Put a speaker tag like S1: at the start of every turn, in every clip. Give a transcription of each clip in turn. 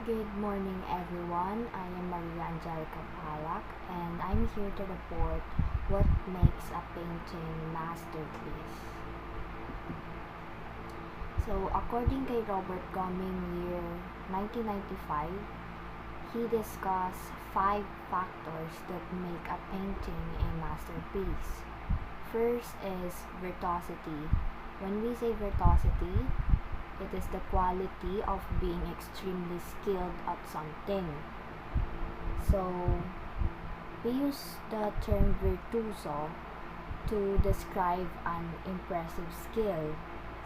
S1: Good morning, everyone. I am Maria Angelica Palak, and I'm here to report what makes a painting masterpiece. So, according to Robert Goming, year 1995, he discussed 5 factors that make a painting a masterpiece. First is virtuosity. When we say virtuosity, it is the quality of being extremely skilled at something. So, we use the term virtuoso to describe an impressive skill.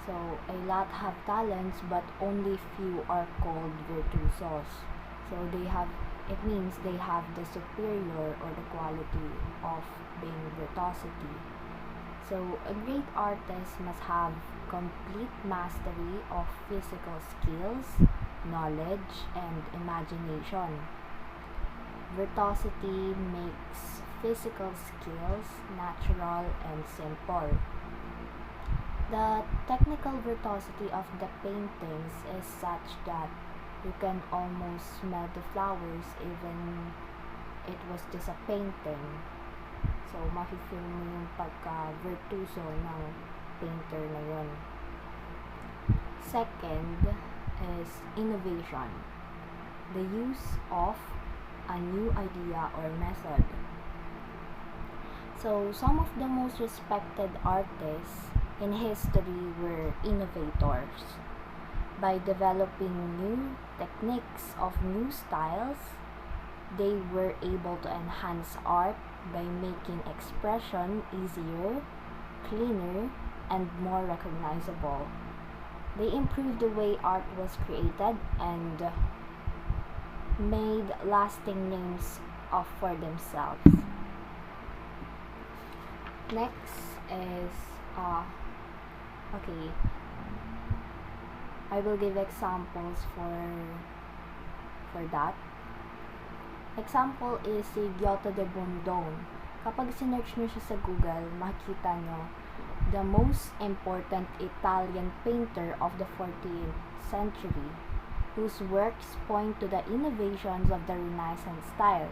S1: So, a lot have talents, but only few are called virtuosos. So, it means they have the superior or the quality of being virtuosity. So, a great artist must have complete mastery of physical skills, knowledge, and imagination. Virtuosity makes physical skills natural and simple. The technical virtuosity of the paintings is such that you can almost smell the flowers even it was just a painting. So, mafe-feel mo yung pagka-virtuoso ng painter na yun. Second is innovation. The use of a new idea or method. So, some of the most respected artists in history were innovators. By developing new techniques of new styles, they were able to enhance art by making expression easier, cleaner, and more recognizable. They improved the way art was created and made lasting names for themselves. Next is okay. I will give examples for that. Example is si Giotto de Bondone. Kapag sinearch nyo siya sa Google, makikita nyo the most important Italian painter of the 14th century, whose works point to the innovations of the Renaissance style.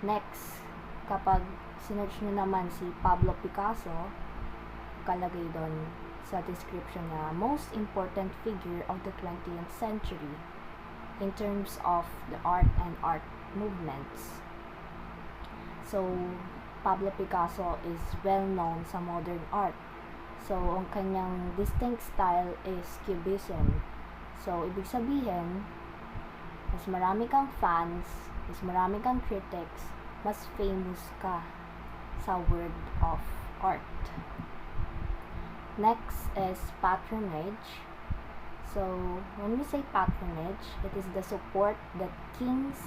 S1: Next, kapag sinearch nyo naman si Pablo Picasso, kalagay doon sa description niya, most important figure of the 20th century in terms of the art and art movements. So, Pablo Picasso is well known sa modern art. So, ang kanyang distinct style is Cubism. So, ibig sabihin, mas marami kang fans, mas marami kang critics, mas famous ka sa world of art. Next is patronage. So, when we say patronage, it is the support that kings,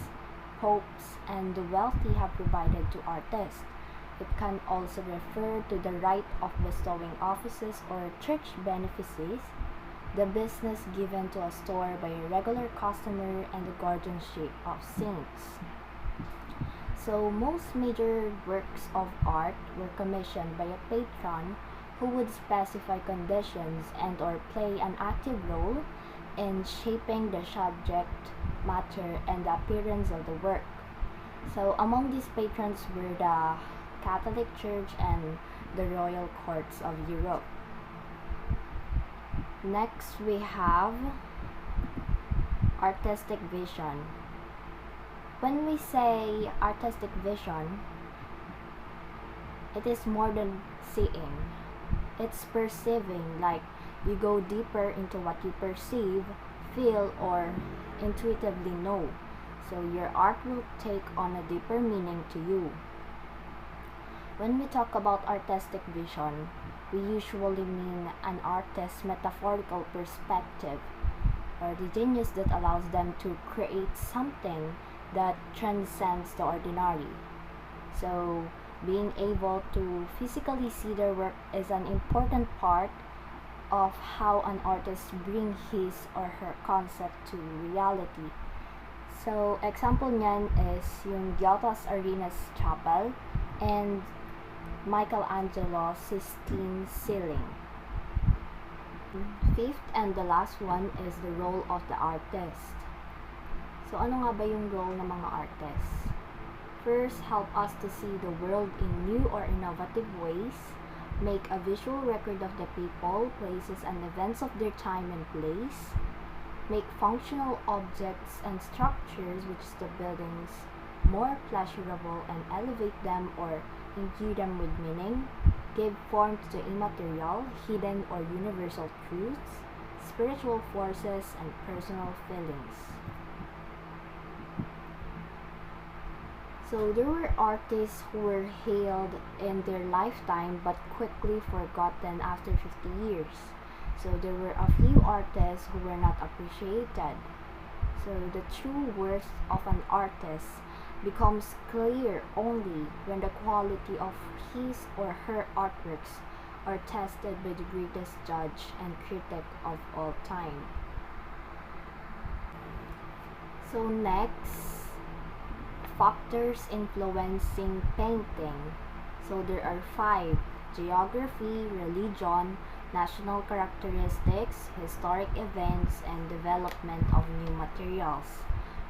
S1: popes, and the wealthy have provided to artists. It can also refer to the right of bestowing offices or church benefices, the business given to a store by a regular customer, and the guardianship of saints. So, most major works of art were commissioned by a patron who would specify conditions and or play an active role in shaping the subject matter and the appearance of the work. So among these patrons were the Catholic Church and the royal courts of Europe. Next, we have artistic vision. When we say artistic vision, it is more than seeing. It's perceiving, like you go deeper into what you perceive, feel, or intuitively know. So your art will take on a deeper meaning to you. When we talk about artistic vision, we usually mean an artist's metaphorical perspective, or the genius that allows them to create something that transcends the ordinary. So, being able to physically see their work is an important part of how an artist brings his or her concept to reality. So, example niyan is yung Giotto's Arenas Chapel and Michelangelo's Sistine Ceiling. Fifth and the last one is the role of the artist. So, ano nga ba yung role ng mga artists? First, help us to see the world in new or innovative ways, make a visual record of the people, places, and events of their time and place, make functional objects and structures, which is the buildings, more pleasurable and elevate them or imbue them with meaning, give form to the immaterial, hidden or universal truths, spiritual forces, and personal feelings. So there were artists who were hailed in their lifetime but quickly forgotten after 50 years. So there were a few artists who were not appreciated. So the true worth of an artist becomes clear only when the quality of his or her artworks are tested by the greatest judge and critic of all time. So next, factors influencing painting. So there are 5: geography, religion, national characteristics, historic events, and development of new materials.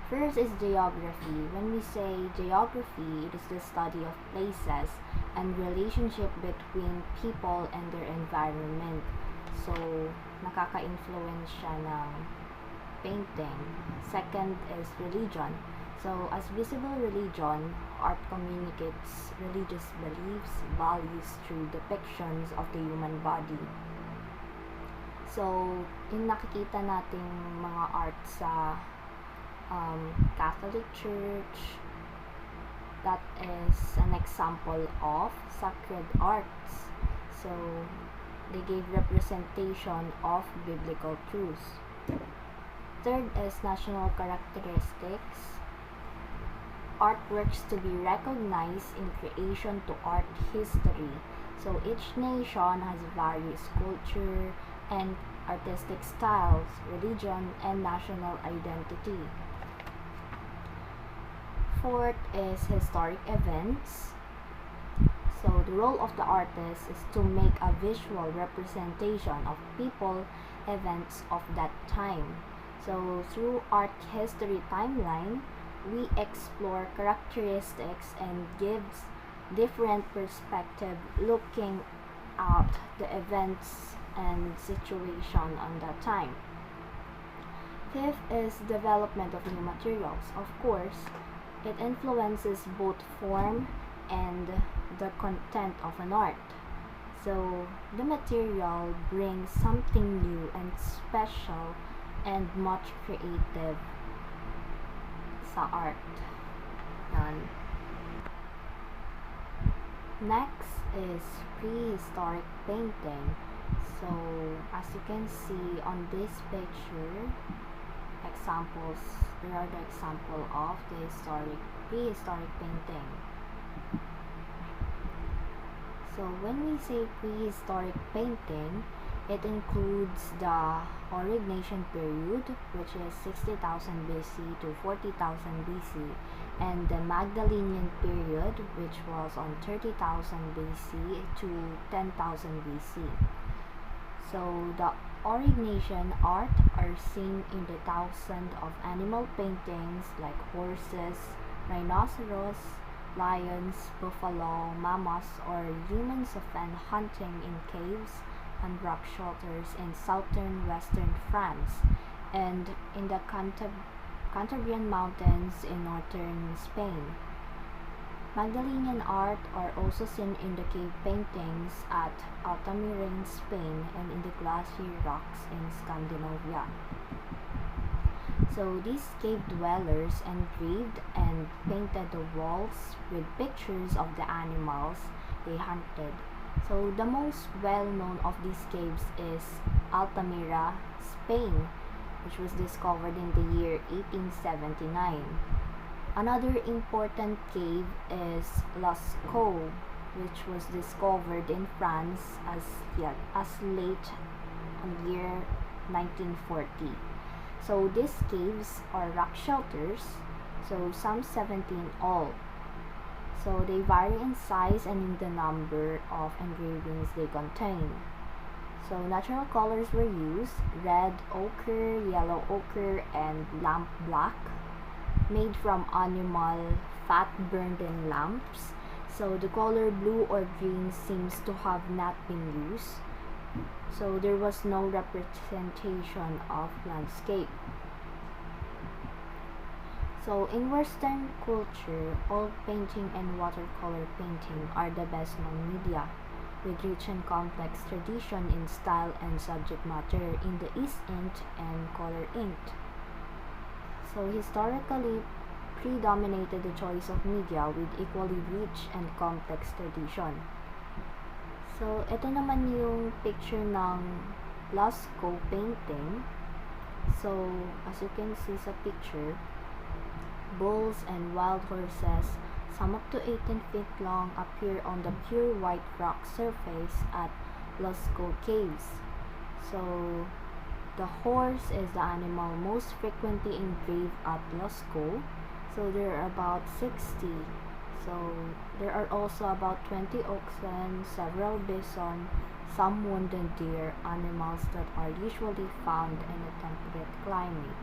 S1: First is geography. When we say geography, it is the study of places and relationship between people and their environment. So, nakaka-influence siya ng painting. Second is religion. So, as visible religion, art communicates religious beliefs, values through depictions of the human body. So, yung nakikita nating mga art sa Catholic Church, that is an example of sacred arts. So, they gave representation of biblical truths. Third is national characteristics. Artworks to be recognized in creation to art history. So each nation has various culture and artistic styles, religion, and national identity. Fourth is historic events. So the role of the artist is to make a visual representation of people, events of that time. So through art history timeline, we explore characteristics and gives different perspective looking at the events and situation on that time. Fifth is development of new materials. Of course, it influences both form and the content of an art. So the material brings something new and special and much creative sa art. Yan. Next is prehistoric painting. So as you can see on this picture, there are the example of the prehistoric painting. So when we say prehistoric painting, it includes the Aurignacian period, which is 60,000 BC to 40,000 BC, and the Magdalenian period, which was on 30,000 BC to 10,000 BC. So the Aurignacian art are seen in the thousands of animal paintings like horses, rhinoceros, lions, buffalo, mammoths, or humans often hunting in caves and rock shelters in southern western France and in the Cantabrian Mountains in northern Spain. Magdalenian art are also seen in the cave paintings at Altamira in Spain and in the glacier rocks in Scandinavia. So these cave dwellers engraved and painted the walls with pictures of the animals they hunted. So the most well-known of these caves is Altamira, Spain, which was discovered in the year 1879. Another important cave is Lascaux, which was discovered in France as late in year 1940. So these caves are rock shelters, so some 17 all. So they vary in size and in the number of engravings they contain. So natural colors were used: red ochre, yellow ochre, and lamp black. made from animal fat burned in lamps. So the color blue or green seems to have not been used. So there was no representation of landscape. So in Western culture, oil painting and watercolor painting are the best known media, with rich and complex tradition in style and subject matter in the East ink and color ink. So historically predominated the choice of media with equally rich and complex tradition. So ito naman yung picture ng Lascaux painting. So as you can see sa picture, bulls and wild horses, some up to 18 feet long, appear on the pure white rock surface at Lascaux Caves. So, the horse is the animal most frequently engraved at Lascaux. So, there are about 60. So, there are also about 20 oxen, several bison, some wounded deer, animals that are usually found in a temperate climate.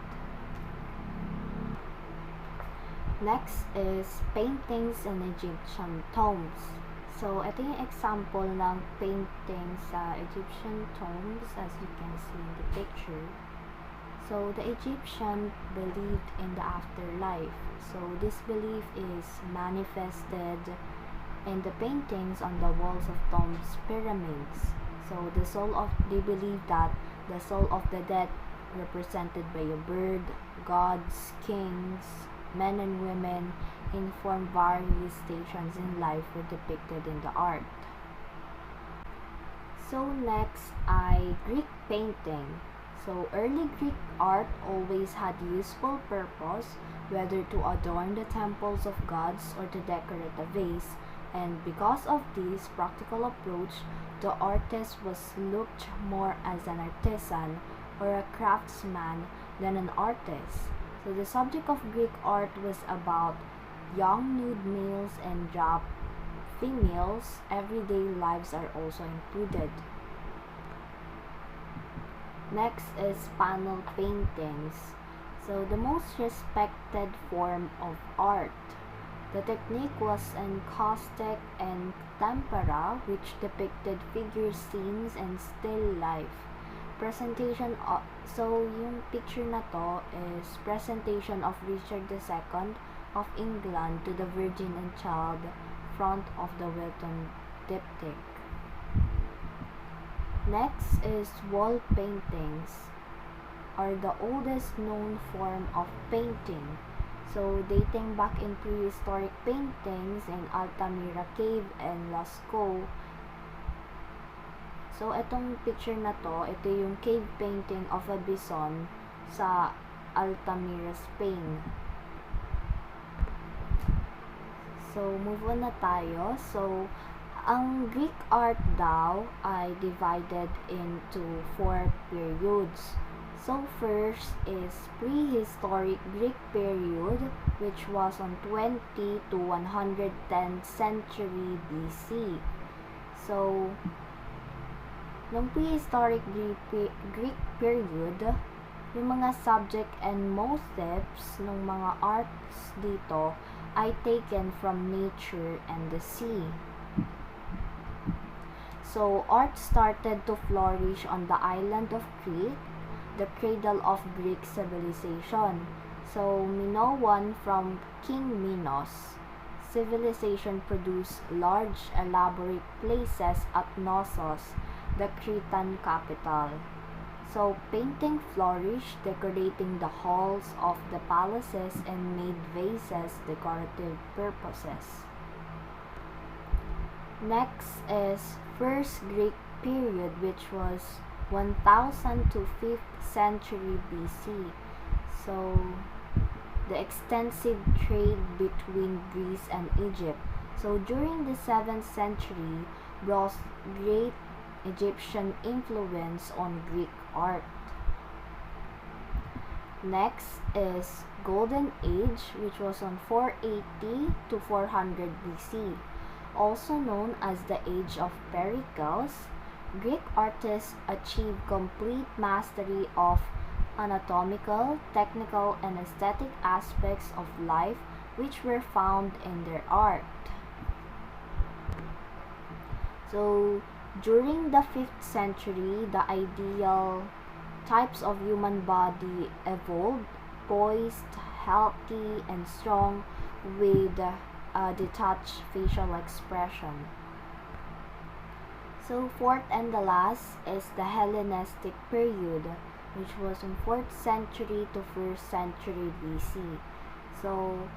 S1: Next is paintings in Egyptian tombs. So, ito yung example ng painting sa Egyptian tombs as you can see in the picture. So, the Egyptian believed in the afterlife. So, this belief is manifested in the paintings on the walls of tombs pyramids. So, they believe that the soul of the dead represented by a bird, gods, kings, men and women inform various stations in life were depicted in the art. So next ay Greek painting. So early Greek art always had useful purpose, whether to adorn the temples of gods or to decorate a vase, and because of this practical approach, the artist was looked more as an artisan or a craftsman than an artist. So the subject of Greek art was about young nude males and drab females. Everyday lives are also included. Next is panel paintings. So the most respected form of art. The technique was encaustic and tempera, which depicted figure scenes and still life. Presentation of, so yung picture na to is presentation of Richard II of England to the Virgin and Child front of the Wilton diptych. Next is wall paintings, are the oldest known form of painting. So dating back in prehistoric paintings in Altamira Cave and Lascaux. So, itong picture na to, ito yung cave painting of a bison sa Altamira, Spain. So, move on na tayo. So, ang Greek art daw ay divided into 4 periods. So, first is prehistoric Greek period, which was on 20 to 110th century BC. So, nung prehistoric Greek period, yung mga subject and motifs ng mga arts dito ay taken from nature and the sea. So, art started to flourish on the island of Crete, the cradle of Greek civilization. So, Minoan from King Minos. Civilization produced large, elaborate places at Knossos, the Cretan capital. So, painting flourished, decorating the halls of the palaces and made vases decorative purposes. Next is First Greek period, which was 1000 to 5th century BC. So, the extensive trade between Greece and Egypt. So, during the 7th century, brought great Egyptian influence on Greek art. Next is Golden Age, which was on 480 to 400 BC. Also known as the Age of Pericles, Greek artists achieved complete mastery of anatomical, technical, and aesthetic aspects of life which were found in their art. So, during the 5th century, the ideal types of human body evolved, poised, healthy, and strong, with a detached facial expression. So, fourth and the last is the Hellenistic period, which was in 4th century to 1st century BC. So,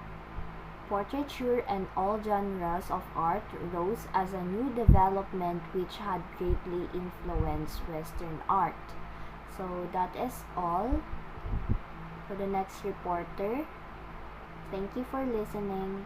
S1: portraiture and all genres of art rose as a new development which had greatly influenced Western art. So that is all for the next reporter. Thank you for listening.